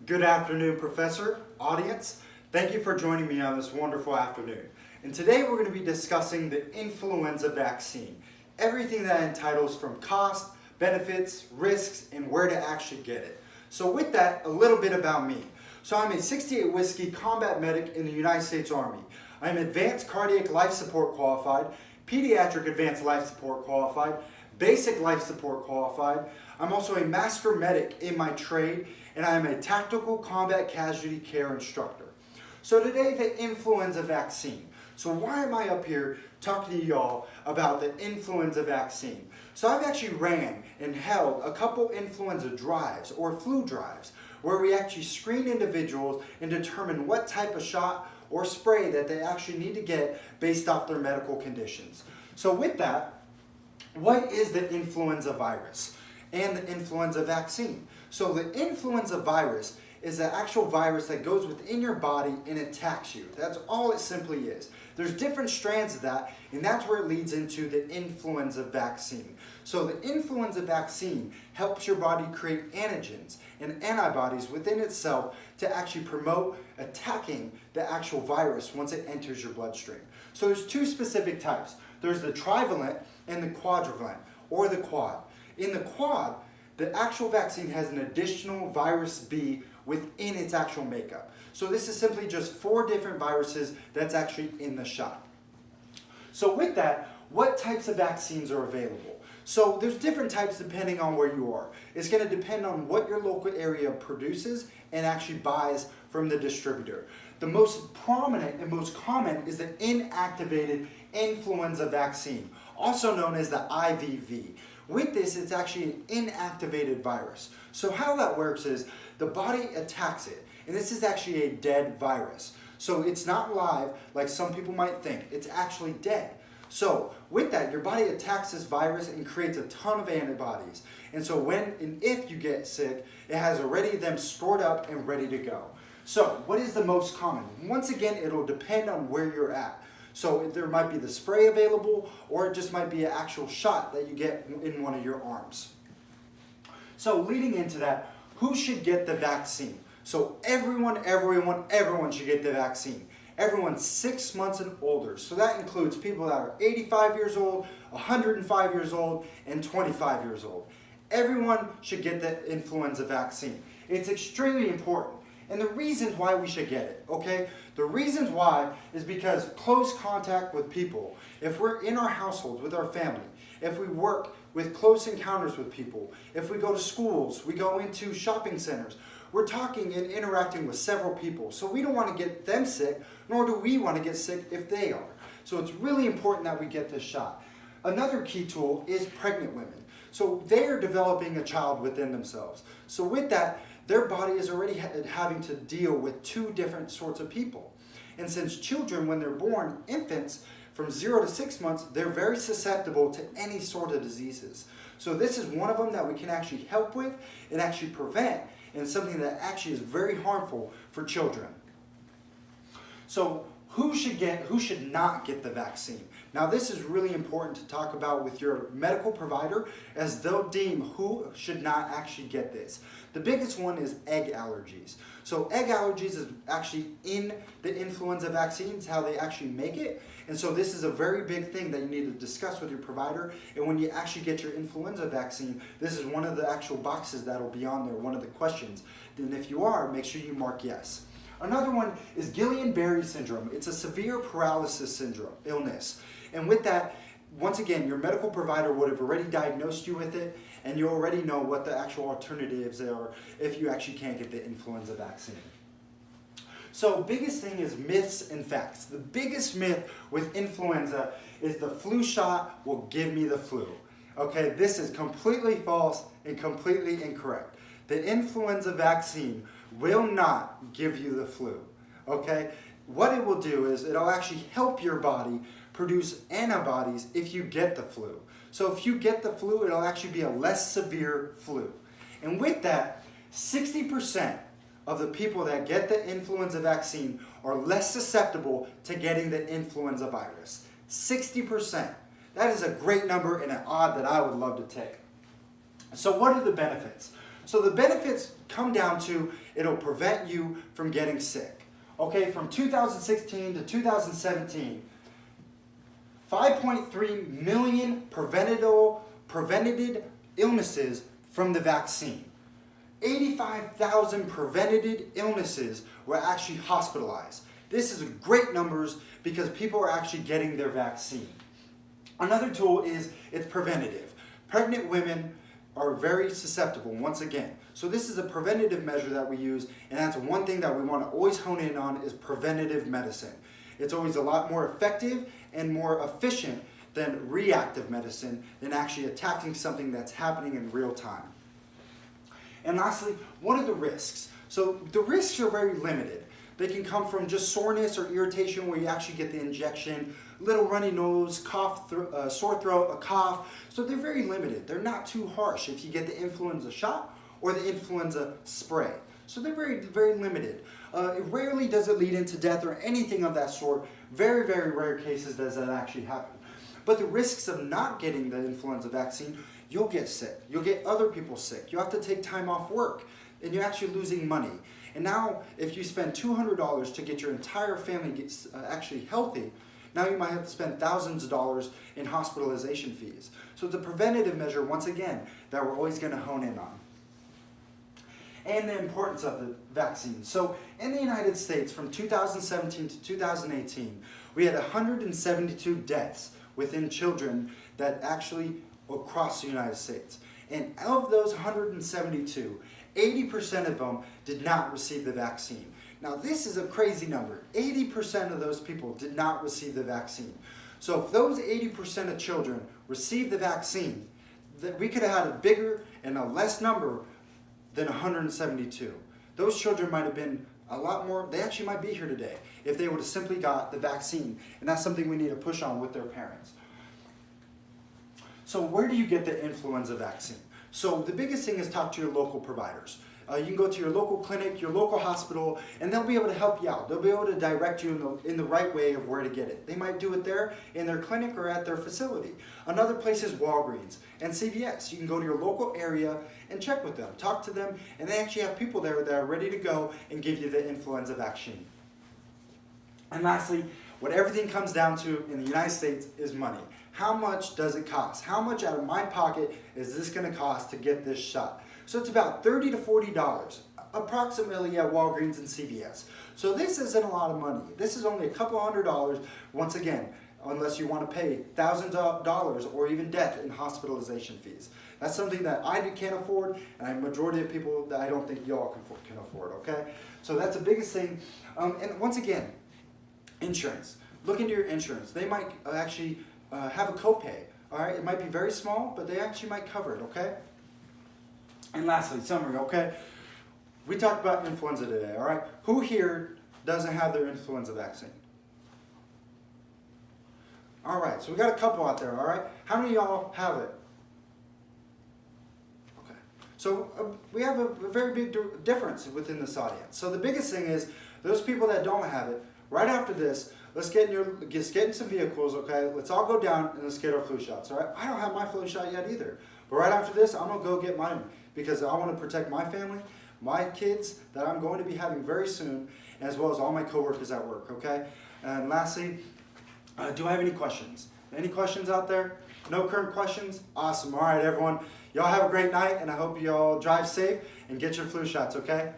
Good afternoon, Professor, audience. Thank you for joining me on this wonderful afternoon. And today we're going to be discussing the influenza vaccine. Everything that entitles from cost, benefits, risks, and where to actually get it. So with that, a little bit about me. So I'm a 68 Whiskey combat medic in the United States Army. I'm advanced cardiac life support qualified, pediatric advanced life support qualified, basic life support qualified. I'm also a master medic in my trade, and I am a tactical combat casualty care instructor. So today, the influenza vaccine. So why am I up here talking to y'all about the influenza vaccine? So I've actually ran and held a couple influenza drives or flu drives where we actually screen individuals and determine what type of shot or spray that they actually need to get based off their medical conditions. So with that, what is the influenza virus and the influenza vaccine? So the influenza virus is the actual virus that goes within your body and attacks you. That's all it simply is. There's different strands of that, and that's where it leads into the influenza vaccine. So the influenza vaccine helps your body create antigens and antibodies within itself to actually promote attacking the actual virus once it enters your bloodstream. So there's two specific types. There's the trivalent and the quadrivalent, or the quad. In the quad, the actual vaccine has an additional virus B within its actual makeup. So this is simply just 4 different viruses that's actually in the shot. So with that, what types of vaccines are available? So there's different types depending on where you are. It's going to depend on what your local area produces and actually buys from the distributor. The most prominent and most common is the inactivated influenza vaccine, also known as the IVV. With this, it's actually an inactivated virus. So how that works is the body attacks it, and this is actually a dead virus. So it's not live like some people might think. It's actually dead. So with that, your body attacks this virus and creates a ton of antibodies. And so when and if you get sick, it has already them stored up and ready to go. So what is the most common? Once again, it'll depend on where you're at. So there might be the spray available, or it just might be an actual shot that you get in one of your arms. So leading into that, who should get the vaccine? So everyone should get the vaccine. Everyone 6 months and older. So that includes people that are 85 years old, 105 years old, and 25 years old. Everyone should get the influenza vaccine. It's extremely important. And the reasons why we should get it, okay? The reasons why is because close contact with people, if we're in our households with our family, if we work with close encounters with people, if we go to schools, we go into shopping centers, we're talking and interacting with several people. So we don't want to get them sick, nor do we want to get sick if they are. So it's really important that we get this shot. Another key tool is pregnant women. So they're developing a child within themselves. So with that, their body is already having to deal with 2 different sorts of people. And since children, when they're born, infants, from 0 to 6 months, they're very susceptible to any sort of diseases. So this is one of them that we can actually help with and actually prevent, and something that actually is very harmful for children. So who should not get the vaccine? Now this is really important to talk about with your medical provider, as they'll deem who should not actually get this. The biggest one is egg allergies. So egg allergies is actually in the influenza vaccines, how they actually make it. And so this is a very big thing that you need to discuss with your provider. And when you actually get your influenza vaccine, this is one of the actual boxes that'll be on there, one of the questions. And if you are, make sure you mark yes. Another one is Guillain-Barré syndrome. It's a severe paralysis syndrome, illness. And with that, once again, your medical provider would have already diagnosed you with it, and you already know what the actual alternatives are if you actually can't get the influenza vaccine. So biggest thing is myths and facts. The biggest myth with influenza is the flu shot will give me the flu. Okay, this is completely false and completely incorrect. The influenza vaccine will not give you the flu. Okay, what it will do is it'll actually help your body produce antibodies if you get the flu. So if you get the flu, it'll actually be a less severe flu. And with that, 60% of the people that get the influenza vaccine are less susceptible to getting the influenza virus. 60%. That is a great number and an odd that I would love to take. So what are the benefits? So the benefits come down to it'll prevent you from getting sick. Okay, from 2016 to 2017, 5.3 million preventative illnesses from the vaccine. 85,000 preventative illnesses were actually hospitalized. This is great numbers because people are actually getting their vaccine. Another tool is it's preventative. Pregnant women are very susceptible, once again. So this is a preventative measure that we use, and that's one thing that we want to always hone in on is preventative medicine. It's always a lot more effective and more efficient than reactive medicine, than actually attacking something that's happening in real time. And lastly, what are the risks? So the risks are very limited. They can come from just soreness or irritation where you actually get the injection, little runny nose, cough, sore throat, a cough. So they're very limited. They're not too harsh if you get the influenza shot or the influenza spray. So they're very, very limited. Rarely does it lead into death or anything of that sort. Very, very rare cases does that actually happen. But the risks of not getting the influenza vaccine, you'll get sick. You'll get other people sick. You have to take time off work, and you're actually losing money. And now, if you spend $200 to get your entire family actually healthy, now you might have to spend thousands of dollars in hospitalization fees. So it's a preventative measure, once again, that we're always going to hone in on. And the importance of the vaccine. So in the United States, from 2017 to 2018, we had 172 deaths within children that actually across the United States. And of those 172, 80% of them did not receive the vaccine. Now this is a crazy number. 80% of those people did not receive the vaccine. So if those 80% of children received the vaccine, that we could have had a bigger and a less number than 172. Those children might have been a lot more, they actually might be here today if they would have simply got the vaccine. And that's something we need to push on with their parents. So where do you get the influenza vaccine? So the biggest thing is talk to your local providers. You can go to your local clinic, your local hospital, and they'll be able to help you out. They'll be able to direct you in the right way of where to get it. They might do it there in their clinic or at their facility. Another place is Walgreens and CVS. You can go to your local area and check with them, talk to them, and they actually have people there that are ready to go and give you the influenza vaccine. And lastly, what everything comes down to in the United States is money. How much does it cost? How much out of my pocket is this going to cost to get this shot? So it's about $30 to $40 approximately at Walgreens and CVS. So this isn't a lot of money. This is only a couple $100, once again, unless you want to pay thousands of dollars or even death in hospitalization fees. That's something that I can't afford, and a majority of people that I don't think y'all can afford, okay? So that's the biggest thing. And once again, insurance. Look into your insurance. They might actually have a copay, all right? It might be very small, but they actually might cover it, okay? And lastly, summary, okay? We talked about influenza today, all right? Who here doesn't have their influenza vaccine? All right, so we got a couple out there, all right? How many of y'all have it? Okay. So we have a very big difference within this audience. So the biggest thing is those people that don't have it, right after this, let's get in some vehicles, okay? Let's all go down and let's get our flu shots, all right? I don't have my flu shot yet either. But right after this, I'm going to go get mine because I want to protect my family, my kids that I'm going to be having very soon, as well as all my coworkers at work, okay? And lastly, do I have any questions? Any questions out there? No current questions? Awesome. All right, everyone. Y'all have a great night, and I hope y'all drive safe and get your flu shots, okay?